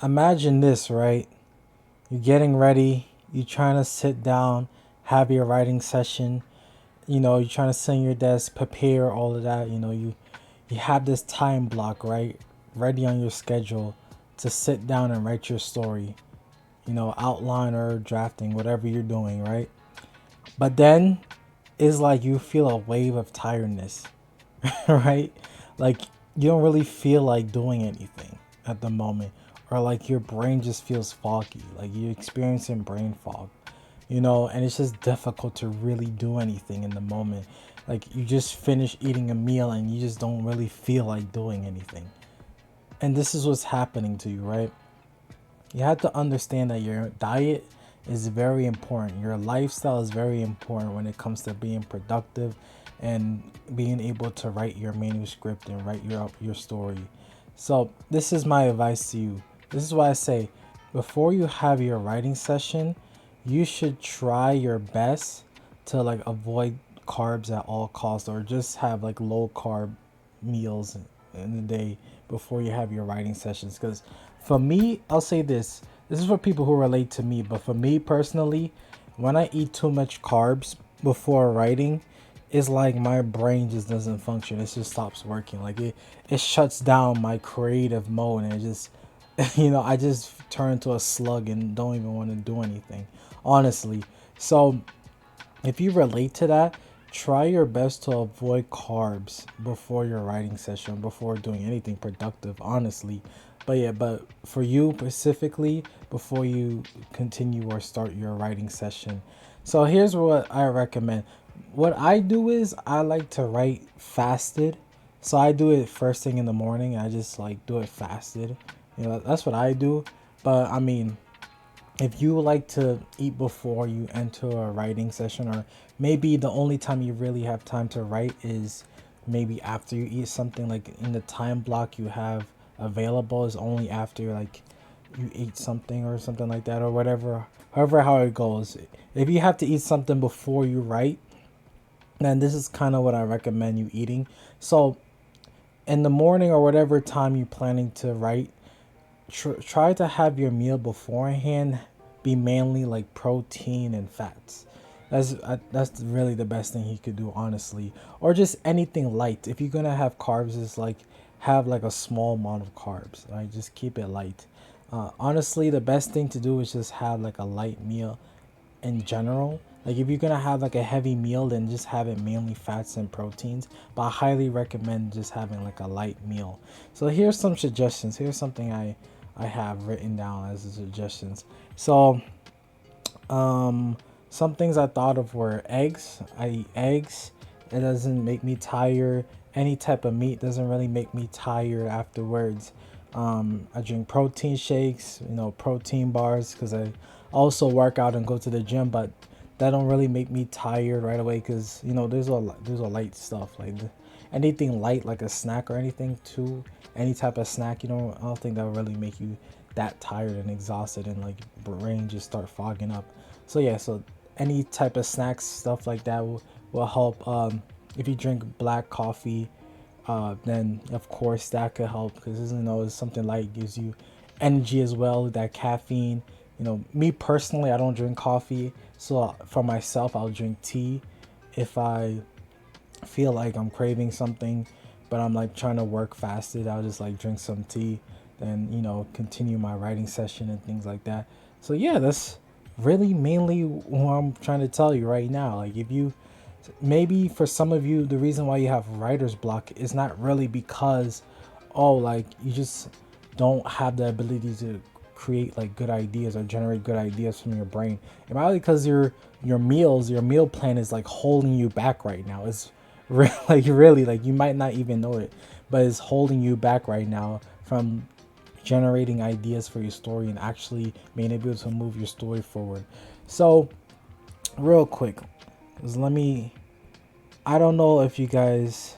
Imagine this, right? You're getting ready, you're trying to sit down, have your writing session, you're trying to sit in your desk, prepare all of that, you have this time block, right? Ready on your schedule to sit down and write your story, outline or drafting, whatever you're doing, right? But then it's like you feel a wave of tiredness, right? Like you don't really feel like doing anything at the moment, or like your brain just feels foggy, like you're experiencing brain fog, and it's just difficult to really do anything in the moment. Like you just finish eating a meal and you just don't really feel like doing anything. And this is what's happening to you, right? You have to understand that your diet is very important. Your lifestyle is very important when it comes to being productive and being able to write your manuscript and write your story. So, this is my advice to you. This is why I say before you have your writing session, you should try your best to like avoid carbs at all costs, or just have like low carb meals in the day before you have your writing sessions. Because for me, I'll say this is for people who relate to me, but for me personally, when I eat too much carbs before writing, it's like my brain just doesn't function. It just stops working. Like it shuts down my creative mode, and it just I just turn into a slug and don't even want to do anything, honestly. So if you relate to that, try your best to avoid carbs before your writing session, before doing anything productive, honestly. But for you specifically, before you continue or start your writing session. So here's what I recommend. What I do is I like to write fasted. So I do it first thing in the morning. I just like do it fasted. That's what I do. But I mean, if you like to eat before you enter a writing session, or maybe the only time you really have time to write is maybe after you eat something, like in the time block you have available is only after like you eat something or something like that, or whatever, however how it goes. If you have to eat something before you write, then this is kind of what I recommend you eating. So in the morning or whatever time you're planning to write, try to have your meal beforehand be mainly like protein and fats. That's really the best thing he could do, honestly. Or just anything light. If you're gonna have carbs, is like have like a small amount of carbs. Right, just keep it light. Honestly, the best thing to do is just have like a light meal in general. Like if you're gonna have like a heavy meal, then just have it mainly fats and proteins. But I highly recommend just having like a light meal. So here's some suggestions. Here's something I have written down as the suggestions. So some things I thought of were eggs. I eat eggs. It doesn't make me tired. Any type of meat doesn't really make me tired afterwards. I drink protein shakes, protein bars, because I also work out and go to the gym, but that don't really make me tired right away, because there's a light stuff like anything light like a snack or anything too. Any type of snack, I don't think that will really make you that tired and exhausted, and like brain just start fogging up. So yeah, so any type of snacks, stuff like that will help. If you drink black coffee, then of course that could help, because it's something light, gives you energy as well. That caffeine, me personally, I don't drink coffee, so for myself, I'll drink tea if I feel like I'm craving something, but I'm like trying to work fasted. I'll just like drink some tea, then continue my writing session and things like that. So yeah, that's really mainly what I'm trying to tell you right now. Like if you maybe for some of you, the reason why you have writer's block is not really because like you just don't have the ability to create like good ideas or generate good ideas from your brain. And probably because your meal plan is like holding you back right now. It's like really, like you might not even know it, but it's holding you back right now from generating ideas for your story and actually being able to move your story forward. So real quick, let me, I don't know if you guys,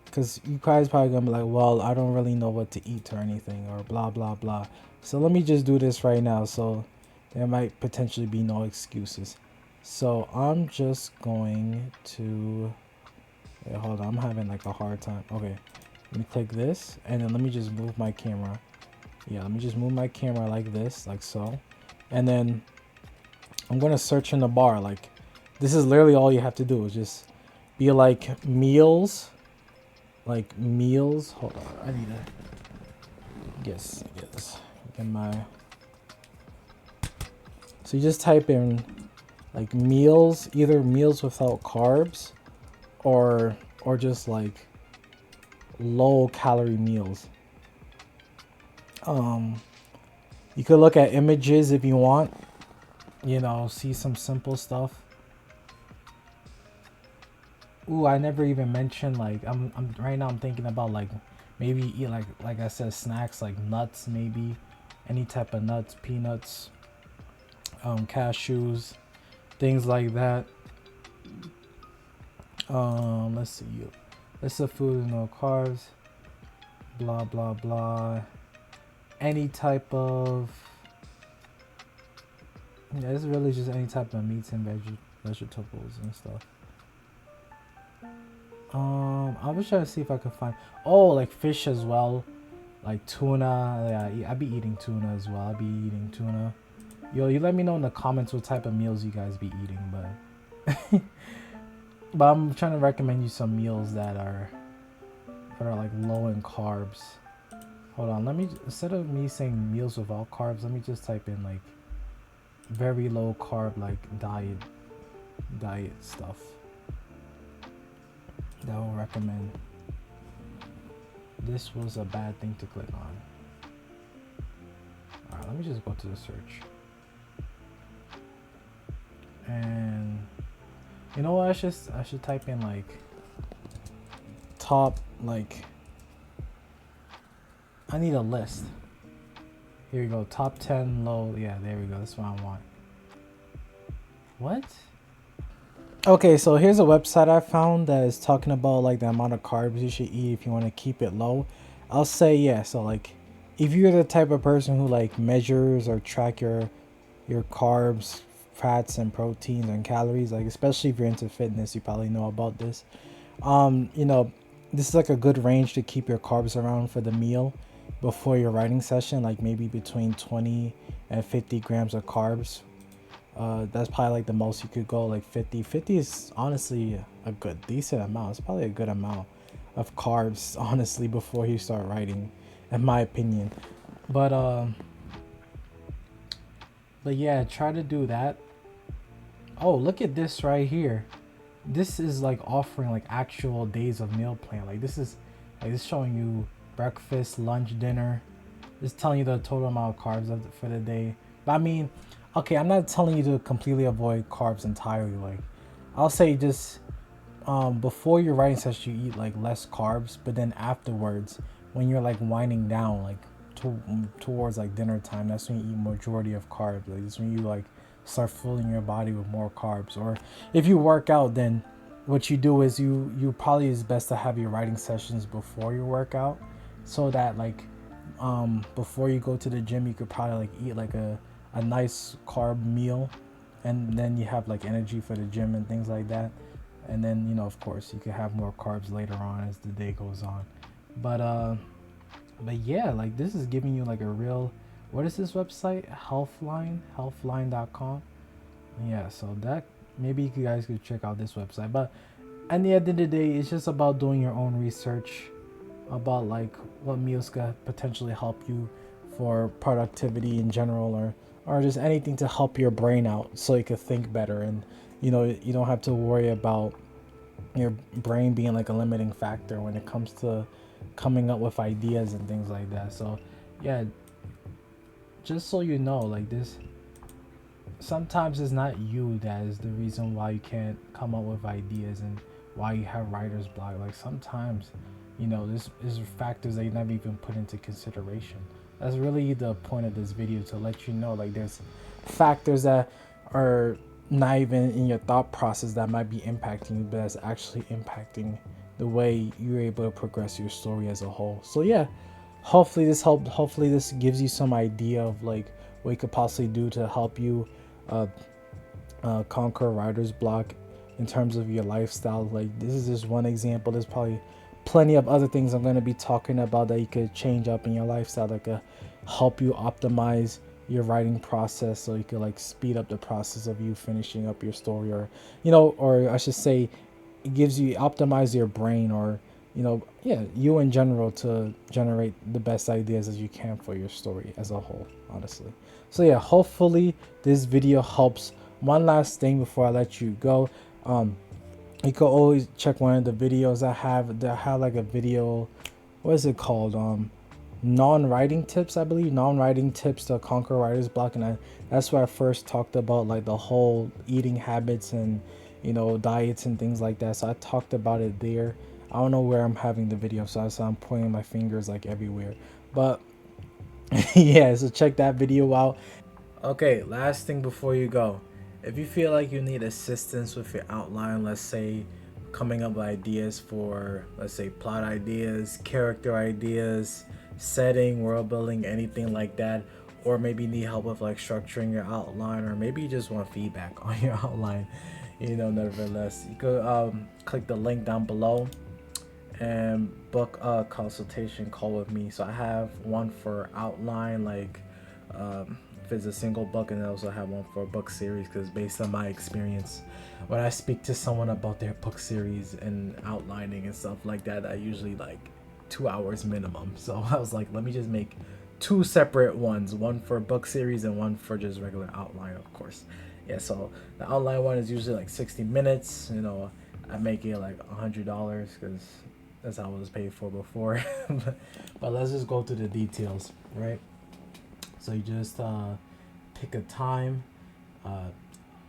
because you guys probably gonna be like, well, I don't really know what to eat or anything, or blah blah blah. So let me just do this right now, so there might potentially be no excuses. So I'm just going to wait, hold on, I'm having like a hard time. Okay, let me click this, and then let me just move my camera. Yeah, let me just move my camera like this, like so. And then I'm gonna search in the bar. Like, this is literally all you have to do is just be like meals. Like meals. Hold on, I need to get my. So you just type in like meals, either meals without carbs, or just like low calorie meals. You could look at images if you want, see some simple stuff. Ooh, I never even mentioned, like, I'm right now I'm thinking about like maybe eat like I said, snacks like nuts, maybe any type of nuts, peanuts, cashews, things like that. Let's see. List of food with no carbs. Blah blah blah. Any type of, yeah, it's really just any type of meats and vegetables and stuff. I was trying to see if I could find, like fish as well, like tuna. Yeah, I be eating tuna as well. I be eating tuna. Yo, you let me know in the comments what type of meals you guys be eating, but but I'm trying to recommend you some meals that are like low in carbs. Hold on, let me, instead of me saying meals without carbs, let me just type in like very low carb, like diet stuff that I will recommend. This was a bad thing to click on. Alright, let me just go to the search. And you know what, I should type in like top, like, I need a list. Here we go, top 10 low, yeah, there we go, that's what I want. What? Okay, so here's a website I found that is talking about like the amount of carbs you should eat if you want to keep it low. I'll say yeah, so like if you're the type of person who like measures or track your carbs, fats and proteins and calories, like especially if you're into fitness, you probably know about this. This is like a good range to keep your carbs around for the meal before your writing session, like maybe between 20 and 50 grams of carbs. That's probably like the most you could go, like 50. 50 is honestly a good, decent amount. It's probably a good amount of carbs, honestly, before you start writing, in my opinion. But yeah, try to do that. Oh, look at this right here. This is like offering like actual days of meal plan. Like this is showing you breakfast, lunch, dinner. It's telling you the total amount of carbs for the day. But I mean, okay, I'm not telling you to completely avoid carbs entirely. Like, I'll say just before your writing session, you eat like less carbs, but then afterwards, when you're like winding down, like towards like dinner time, that's when you eat majority of carbs. Like, that's when you like start filling your body with more carbs. Or if you work out, then what you do is you probably is best to have your writing sessions before your workout, so that like before you go to the gym, you could probably like eat like a nice carb meal, and then you have like energy for the gym and things like that. And then of course you could have more carbs later on as the day goes on. But yeah, like this is giving you like a real, what is this website, healthline.com. Yeah, so that, maybe you guys could check out this website. But at the end of the day, it's just about doing your own research about like what meals could potentially help you for productivity in general, or just anything to help your brain out so you could think better. And you don't have to worry about your brain being like a limiting factor when it comes to coming up with ideas and things like that. So yeah, just so you know, like this, sometimes it's not you that is the reason why you can't come up with ideas and why you have writer's block. Like sometimes this is factors that you never even put into consideration. That's really the point of this video, to let you know like there's factors that are not even in your thought process that might be impacting you, but that's actually impacting the way you're able to progress your story as a whole. So yeah, hopefully this helped. Hopefully this gives you some idea of like what you could possibly do to help you conquer writer's block in terms of your lifestyle. Like this is just one example. There's probably plenty of other things I'm going to be talking about that you could change up in your lifestyle, like a help you optimize your writing process, so you could like speed up the process of you finishing up your story, or or I should say, it gives you optimize your brain, or yeah, you in general, to generate the best ideas as you can for your story as a whole, honestly. So yeah, hopefully this video helps. One last thing before I let you go, you could always check one of the videos I have. That have like a video, what is it called, non-writing tips, I believe, non-writing tips to conquer writer's block. And that's where I first talked about like the whole eating habits and diets and things like that. So I talked about it there. I don't know where I'm having the video, so I'm pointing my fingers like everywhere, but yeah, so check that video out. Okay, last thing before you go. If you feel like you need assistance with your outline, let's say coming up with ideas for, let's say, plot ideas, character ideas, setting, world building, anything like that, or maybe you need help with like structuring your outline, or maybe you just want feedback on your outline, nevertheless, you could click the link down below and book a consultation call with me. So I have one for outline, like if it's a single book, and I also have one for a book series, because based on my experience, when I speak to someone about their book series and outlining and stuff like that, I usually like 2 hours minimum. So I was like, let me just make two separate ones, one for book series and one for just regular outline, of course. Yeah, so the outline one is usually like 60 minutes. I make it like $100 because that's how it was paid for before. But let's just go through the details, right? So you just pick a time.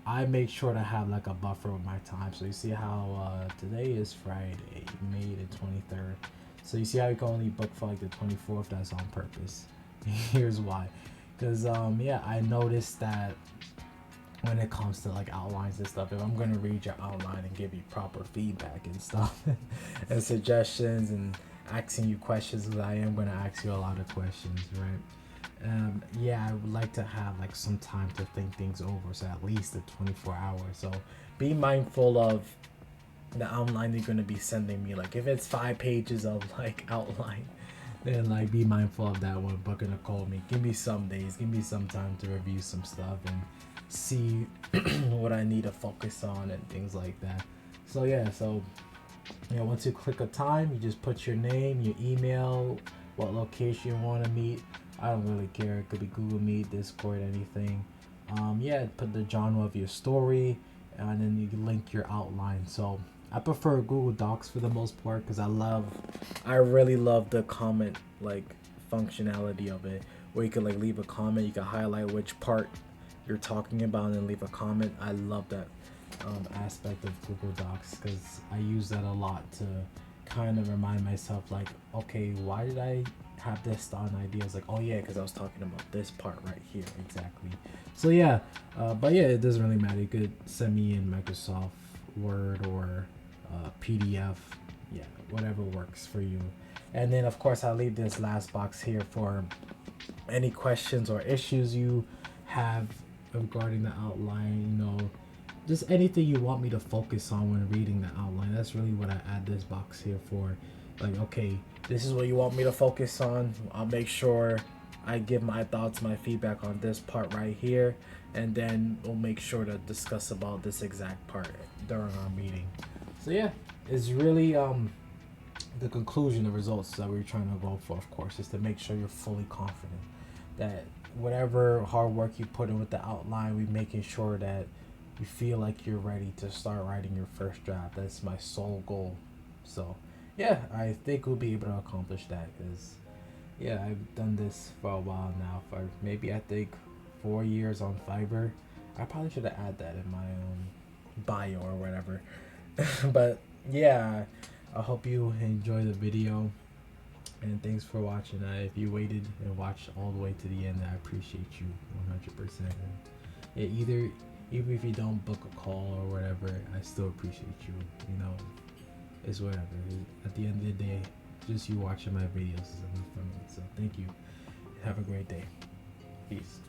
I make sure to have like a buffer with my time. So you see how today is Friday, May the 23rd. So you see how you can only book for like the 24th. That's on purpose. Here's why. Because yeah, I noticed that when it comes to like outlines and stuff, if I'm going to read your outline and give you proper feedback and stuff and suggestions and asking you questions, because I am going to ask you a lot of questions, right? Yeah, I would like to have like some time to think things over, so at least the 24 hours. So be mindful of the outline you're going to be sending me. Like if it's 5 pages of like outline, then like be mindful of that when booking a call me. Give me some days, give me some time to review some stuff and see what I need to focus on and things like that. So yeah, so once you click a time, you just put your name, your email, what location you want to meet. I don't really care. It could be Google Meet, Discord, anything. Yeah, put the genre of your story, and then you link your outline. So I prefer Google Docs for the most part, because I really love the comment like functionality of it, where you can like leave a comment, you can highlight which part you're talking about and then leave a comment. I love that aspect of Google Docs, because I use that a lot to kind of remind myself like, okay, why did I have this thought and idea? It's like, oh yeah, because I was talking about this part right here, exactly. So yeah, but yeah, it doesn't really matter. You could send me in Microsoft Word or PDF, yeah, whatever works for you. And then of course I'll leave this last box here for any questions or issues you have regarding the outline. Just anything you want me to focus on when reading the outline. That's really what I add this box here for. Like, okay, this is what you want me to focus on. I'll make sure I give my thoughts, my feedback on this part right here, and then we'll make sure to discuss about this exact part during our meeting. So yeah, it's really the conclusion, the results that we're trying to go for, of course, is to make sure you're fully confident that whatever hard work you put in with the outline, we're making sure that you feel like you're ready to start writing your first draft. That's my sole goal. So yeah, I think we'll be able to accomplish that, because yeah, I've done this for a while now, for maybe I think 4 years on Fiverr. I probably should have added that in my bio or whatever. But yeah, I hope you enjoy the video, and thanks for watching. If you waited and watched all the way to the end, I appreciate you 100%. And yeah, even if you don't book a call or whatever, I still appreciate you. It's whatever. At the end of the day, just you watching my videos is enough for me. So thank you. Have a great day. Peace.